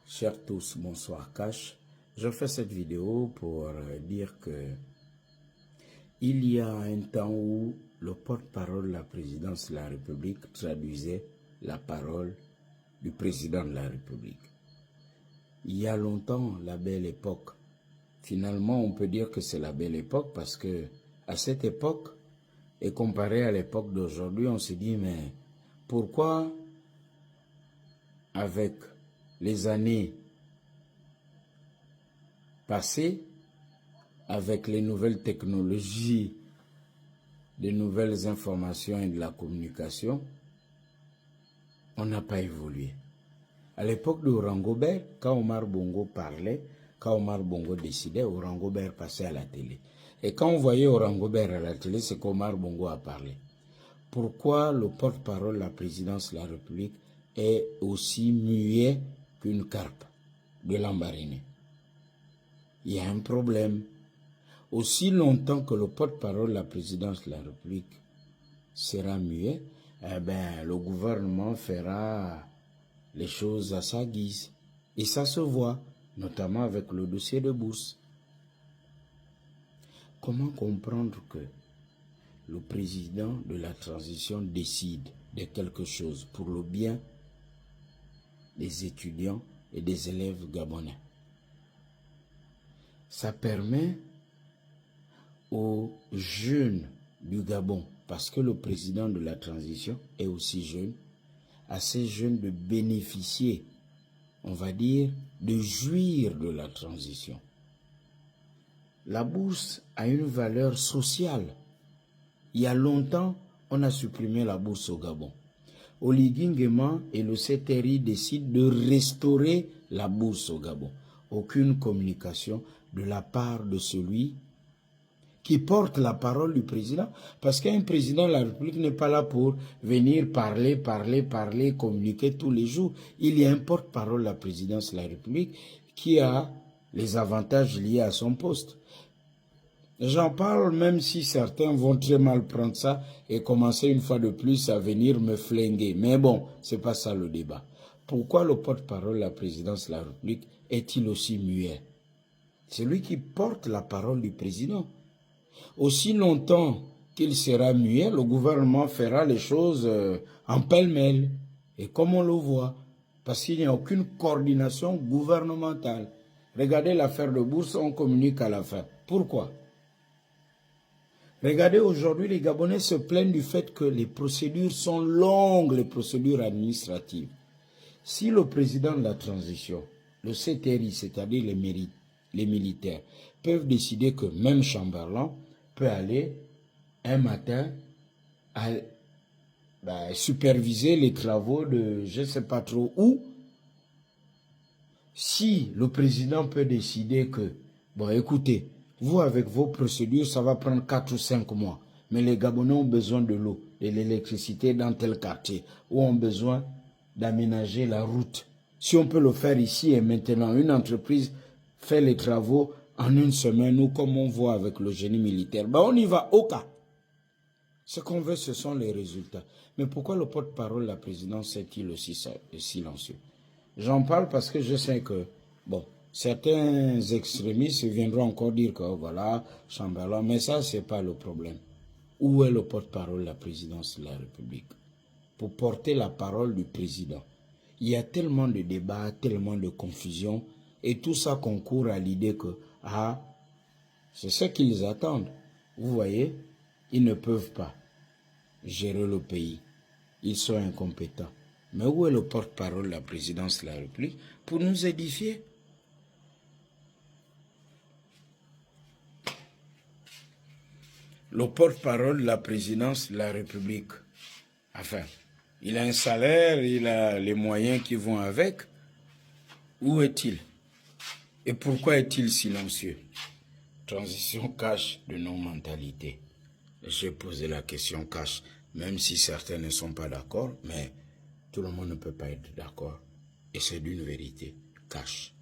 Chers tous, bonsoir Cash. Je fais cette vidéo pour dire que il y a un temps où le porte-parole de la présidence de la République traduisait la parole du président de la République. Il y a longtemps, la belle époque. Finalement, on peut dire que c'est la belle époque parce que à cette époque, et comparé à l'époque d'aujourd'hui, on se dit, mais pourquoi avec les années passées, avec les nouvelles technologies, les nouvelles informations et de la communication, on n'a pas évolué. À l'époque de Orangobert, quand Omar Bongo parlait, quand Omar Bongo décidait, Orangobert passait à la télé. Et quand on voyait Orangobert à la télé, c'est qu'Omar Bongo a parlé. Pourquoi le porte-parole de la présidence de la République est aussi muet qu'une carpe de Lambaréné? Il y a un problème. Aussi longtemps que le porte-parole de la présidence de la République sera muet, le gouvernement fera les choses à sa guise. Et ça se voit, notamment avec le dossier de bourse. Comment comprendre que le président de la transition décide de quelque chose pour le bien des étudiants et des élèves gabonais? Ça permet aux jeunes du Gabon, parce que le président de la transition est aussi jeune, à ces jeunes de bénéficier, on va dire, de jouir de la transition. La bourse a une valeur sociale. Il y a longtemps, on a supprimé la bourse au Gabon. Oligui Nguema et le CTRI décident de restaurer la bourse au Gabon. Aucune communication de la part de celui qui porte la parole du président, parce qu'un président de la République n'est pas là pour venir parler, communiquer tous les jours. Il y a un porte-parole de la présidence de la République qui a les avantages liés à son poste. J'en parle même si certains vont très mal prendre ça et commencer une fois de plus à venir me flinguer. Mais bon, c'est pas ça le débat. Pourquoi le porte-parole de la présidence de la République est-il aussi muet? C'est lui qui porte la parole du président. Aussi longtemps qu'il sera muet, le gouvernement fera les choses en pêle-mêle. Et comme on le voit, parce qu'il n'y a aucune coordination gouvernementale. Regardez l'affaire de bourse, on communique à la fin. Pourquoi? Regardez, aujourd'hui, les Gabonais se plaignent du fait que les procédures sont longues, les procédures administratives. Si le président de la transition, le CTRI, c'est-à-dire les militaires, peuvent décider que même Chamberlain peut aller un matin superviser les travaux de je ne sais pas trop où, si le président peut décider que, bon écoutez, vous avec vos procédures, ça va prendre 4 ou 5 mois, mais les Gabonais ont besoin de l'eau, de l'électricité dans tel quartier, ou ont besoin d'aménager la route. Si on peut le faire ici et maintenant, une entreprise fait les travaux en une semaine, ou comme on voit avec le génie militaire, on y va au cas. Ce qu'on veut, ce sont les résultats. Mais pourquoi le porte-parole de la présidence est-il aussi silencieux? J'en parle parce que je sais que, bon, certains extrémistes viendront encore dire que, voilà, Chamberlain, mais ça, c'est pas le problème. Où est le porte-parole de la présidence de la République? Pour porter la parole du président. Il y a tellement de débats, tellement de confusion, et tout ça concourt à l'idée que, c'est ce qu'ils attendent. Vous voyez, ils ne peuvent pas gérer le pays. Ils sont incompétents. Mais où est le porte-parole de la présidence de la République pour nous édifier? Le porte-parole de la présidence de la République, enfin, il a un salaire, il a les moyens qui vont avec. Où est-il? Et pourquoi est-il silencieux? Transition cash de nos mentalités. J'ai posé la question cash, même si certains ne sont pas d'accord, mais tout le monde ne peut pas être d'accord. Et c'est d'une vérité cash.